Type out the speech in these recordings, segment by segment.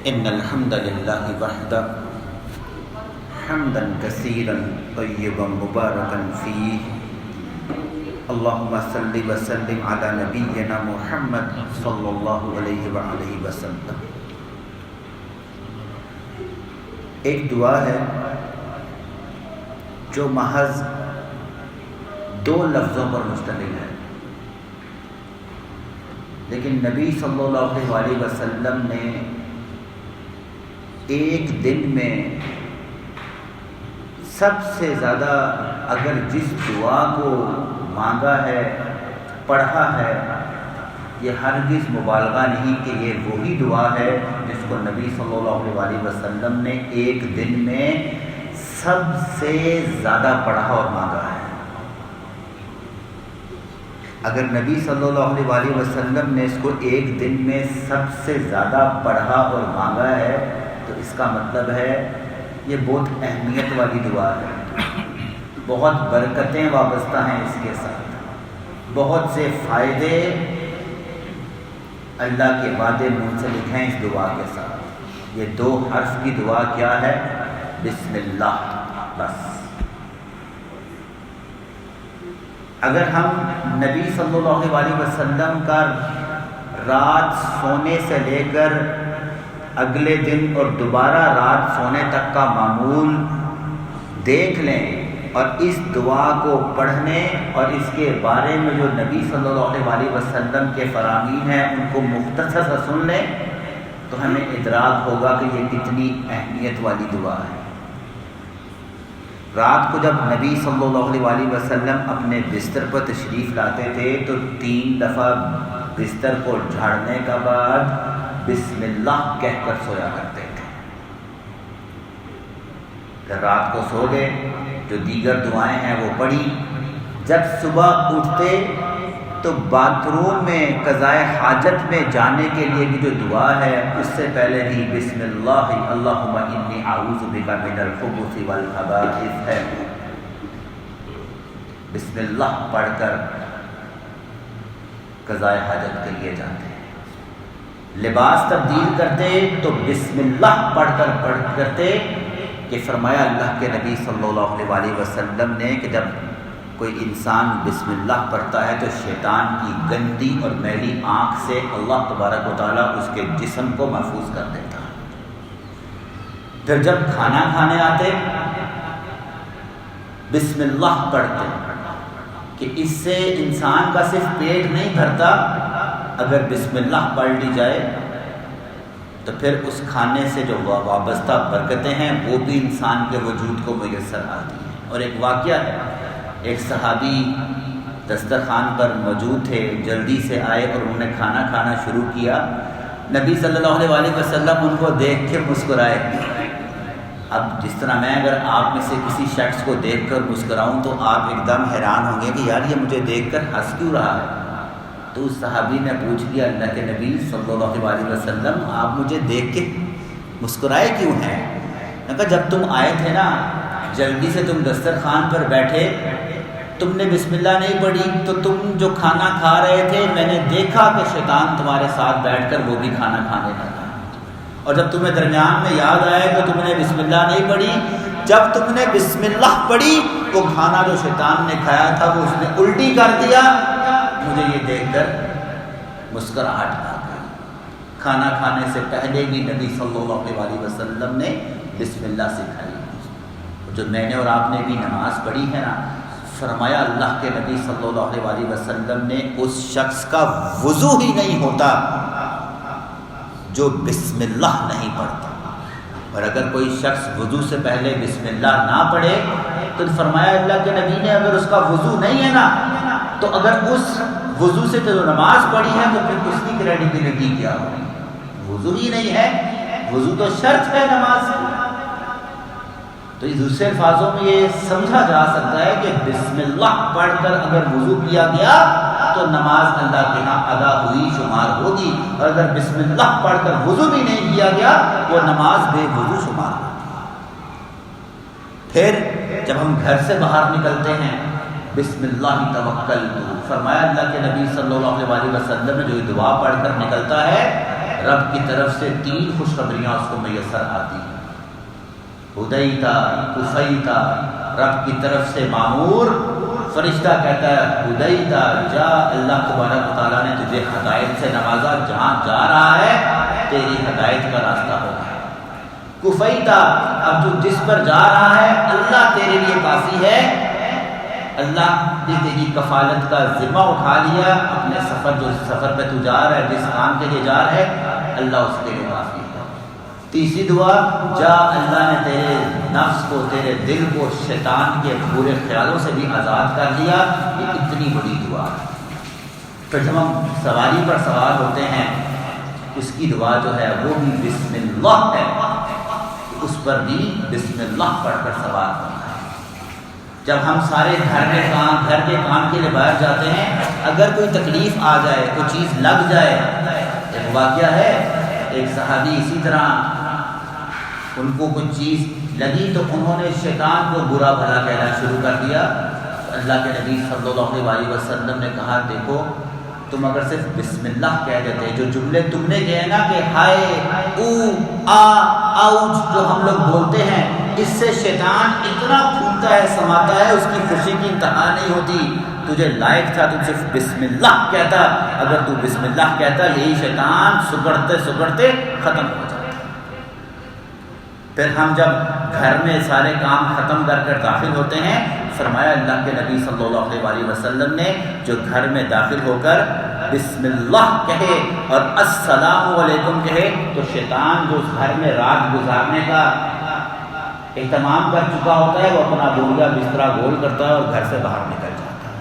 ان الحمد للہ وحدہ حمدا کثیرا طیبا مبارکا فیہ اللہم صلی وسلم علی نبینا محمد صلی اللہ علیہ وآلہ وسلم۔ ایک دعا ہے جو محض 2 لفظوں پر مشتمل ہے، لیکن نبی صلی اللہ علیہ وسلم نے ایک دن میں سب سے زیادہ اگر جس دعا کو مانگا ہے، پڑھا ہے، یہ ہرگز مبالغہ نہیں کہ یہ وہی دعا ہے جس کو نبی صلی اللہ علیہ وسلم نے ایک دن میں سب سے زیادہ پڑھا اور مانگا ہے۔ اگر نبی صلی اللہ علیہ وسلم نے اس کو ایک دن میں سب سے زیادہ پڑھا اور مانگا ہے تو اس کا مطلب ہے یہ بہت اہمیت والی دعا ہے، بہت برکتیں وابستہ ہیں اس کے ساتھ، بہت سے فائدے اللہ کے وعدے منسلک ہیں اس دعا کے ساتھ۔ یہ 2 حرف کی دعا کیا ہے؟ بسم اللہ۔ بس اگر ہم نبی صلی اللہ علیہ وسلم کا رات سونے سے لے کر اگلے دن اور دوبارہ رات سونے تک کا معمول دیکھ لیں اور اس دعا کو پڑھنے اور اس کے بارے میں جو نبی صلی اللہ علیہ وسلم کے فرامین ہیں ان کو مختصر سے سن لیں تو ہمیں ادراک ہوگا کہ یہ کتنی اہمیت والی دعا ہے۔ رات کو جب نبی صلی اللہ علیہ وسلم اپنے بستر پر تشریف لاتے تھے تو 3 دفعہ بستر کو جھاڑنے کا بعد بسم اللہ کہہ کر سویا کرتے تھے۔ جب رات کو سو گئے جو دیگر دعائیں ہیں وہ پڑھی، جب صبح اٹھتے تو باتھ روم میں قضائے حاجت میں جانے کے لیے بھی جو دعا ہے اس سے پہلے بھی بسم اللہ اللہم انی اعوذ بک من الخبث والخبائث ہے۔ بسم اللہ پڑھ کر قضائے حاجت کے لیے جاتے ہیں، لباس تبدیل کرتے تو بسم اللہ پڑھ کرتے کہ فرمایا اللہ کے نبی صلی اللہ علیہ وسلم نے کہ جب کوئی انسان بسم اللہ پڑھتا ہے تو شیطان کی گندی اور میلی آنکھ سے اللہ تبارک و تعالیٰ اس کے جسم کو محفوظ کر دیتا ہے۔ پھر جب کھانا کھانے آتے بسم اللہ پڑھتے کہ اس سے انسان کا صرف پیٹ نہیں بھرتا، اگر بسم اللہ پڑھ لی جائے تو پھر اس کھانے سے جو وابستہ برکتیں ہیں وہ بھی انسان کے وجود کو میسر آتی ہیں۔ اور ایک واقعہ ہے، ایک صحابی دسترخوان پر موجود تھے، جلدی سے آئے اور انہوں نے کھانا کھانا شروع کیا۔ نبی صلی اللہ علیہ وسلم ان کو دیکھ کے مسکرائے۔ اب جس طرح میں اگر آپ میں سے کسی شخص کو دیکھ کر مسکراؤں تو آپ ایک دم حیران ہوں گے کہ یار یہ مجھے دیکھ کر ہنس کیوں رہا ہے۔ تو اس صحابی نے پوچھ لیا اللہ کے نبی صلی اللہ علیہ وسلم آپ مجھے دیکھ کے مسکرائے کیوں ہیں؟ میں کہا جب تم آئے تھے نا جلدی سے تم دسترخوان پر بیٹھے، تم نے بسم اللہ نہیں پڑھی تو تم جو کھانا کھا رہے تھے میں نے دیکھا کہ شیطان تمہارے ساتھ بیٹھ کر وہ بھی کھانا کھانے لگا، اور جب تمہیں درمیان میں یاد آئے کہ تم نے بسم اللہ نہیں پڑھی، جب تم نے بسم اللہ پڑھی وہ کھانا جو شیطان نے کھایا تھا وہ اس نے الٹی کر دیا۔ مجھے یہ دیکھ کر مسکراہٹ آ گئی۔ کھانا کھانے سے پہلے بھی نبی صلی اللہ علیہ وسلم نے بسم اللہ سکھائی۔ جو میں نے اور آپ نے بھی نماز پڑھی ہے نا، فرمایا اللہ کے نبی صلی اللہ علیہ وسلم نے اس شخص کا وضو ہی نہیں ہوتا جو بسم اللہ نہیں پڑھتا، اور اگر کوئی شخص وضو سے پہلے بسم اللہ نہ پڑھے تو فرمایا اللہ کے نبی نے اگر اس کا وضو نہیں ہے نا تو اگر اس وضو سے جو نماز پڑھی ہے تو پھر اس کی کریڈیبلٹی کیا ہوگی؟ وضو ہی نہیں ہے، وضو تو شرط ہے نماز کی۔ تو اس دوسرے الفاظوں میں یہ سمجھا جا سکتا ہے کہ بسم اللہ پڑھ کر اگر وضو کیا گیا تو نماز اللہ کے ہاں ادا ہوئی شمار ہوگی، اور اگر بسم اللہ پڑھ کر وضو بھی نہیں کیا گیا وہ نماز بے وضو شمار ہوگی۔ پھر جب ہم گھر سے باہر نکلتے ہیں بسم اللہ توکلت، فرمایا اللہ کے نبی صلی اللہ علیہ وسلم نے جو دعا پڑھ کر نکلتا ہے رب کی طرف سے 3 خوشخبریاں اس کو میسر آتی ہیں۔ ہدیتا کفیتا، رب کی طرف سے مامور، فرشتہ کہتا ہے ہدیتا جا، اللہ تبارک و تعالیٰ نے تجھے ہدایت سے نوازا، جہاں جا رہا ہے تیری ہدایت کا راستہ ہوگا۔ کفیتا، اب جو جس پر جا رہا ہے اللہ تیرے لیے کافی ہے، اللہ نے تیری کفالت کا ذمہ اٹھا لیا، اپنے سفر پہ تو جا رہا ہے، جس کام کے لیے جا رہا ہے اللہ اس کے لیے کافی ہے۔ تیسری دعا، جا، اللہ نے تیرے نفس کو، تیرے دل کو شیطان کے برے خیالوں سے بھی آزاد کر دیا، یہ اتنی بڑی دعا ہے۔ پھر جب ہم سواری پر سوار ہوتے ہیں اس کی دعا جو ہے وہ بھی بسم اللہ ہے، اس پر بھی بسم اللہ پڑھ کر سوار ہونا ہے۔ جب ہم سارے گھر کے کام کے لیے باہر جاتے ہیں، اگر کوئی تکلیف آ جائے، کوئی چیز لگ جائے، ایک واقعہ ہے، ایک صحابی اسی طرح ان کو کچھ چیز لگی تو انہوں نے شیطان کو برا بھلا کہنا شروع کر دیا۔ اللہ کے نبی صلی اللہ علیہ وسلم نے کہا دیکھو تم اگر صرف بسم اللہ کہہ دیتے، جو جملے تم نے کہے نا کہ ہائے، او، آ، آؤچ جو ہم لوگ بولتے ہیں، اس سے شیطان اتنا پھولتا ہے، سماتا ہے، اس کی خوشی کی انتہا نہیں ہوتی۔ تجھے لائق تھا تم صرف بسم اللہ کہتا، اگر تو بسم اللہ کہتا یہی شیطان سگڑتے سگڑتے ختم ہو جاتا۔ پھر ہم جب گھر میں سارے کام ختم کر کر داخل ہوتے ہیں، فرمایا اللہ کے نبی صلی اللہ علیہ وسلم نے جو گھر میں داخل ہو کر بسم اللہ کہے اور السلام علیکم کہے تو شیطان جو اس گھر میں رات گزارنے کا اہتمام کر چکا ہوتا ہے وہ اپنا بوریا بستر گول کرتا ہے اور گھر سے باہر نکل جاتا ہے۔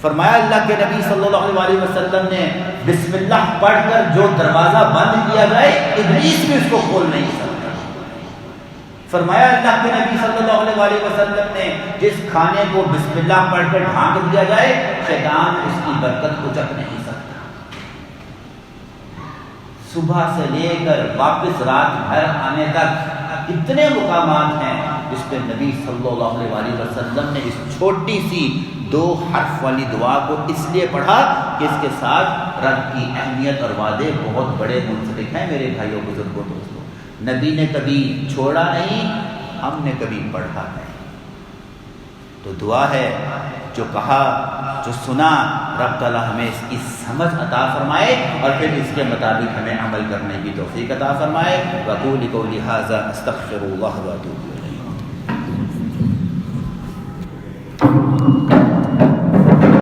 فرمایا اللہ کے نبی صلی اللہ علیہ وسلم نے بسم اللہ پڑھ کر جو دروازہ بند کیا جائے ابلیس بھی اس کو کھول نہیں سکتا۔ فرمایا اللہ کے نبی صلی اللہ علیہ وسلم نے جس کھانے کو بسم اللہ پڑھ کر ڈھانک دیا جائے شیطان اس کی برکت کو چکھ نہیں سکتا۔ صبح سے لے کر واپس رات گھر آنے تک اتنے مقامات ہیں جس پہ نبی صلی اللہ علیہ وسلم نے اس چھوٹی سی 2 حرف والی دعا کو اس لیے پڑھا کہ اس کے ساتھ رب کی اہمیت اور وعدے بہت بڑے منسلک ہیں۔ میرے بھائیوں بزرگوں دوستوں، نبی نے کبھی چھوڑا نہیں، ہم نے کبھی پڑھا نہیں۔ تو دعا ہے جو کہا، جو سنا، رب تعالیٰ ہمیں اس کی سمجھ عطا فرمائے اور پھر اس کے مطابق ہمیں عمل کرنے کی توفیق عطا فرمائے۔ وَقُولِ قَوْلِ هَٰذَا أَسْتَغْفِرُ اللَّهَ وَأَتُوبُ إِلَيْهِ۔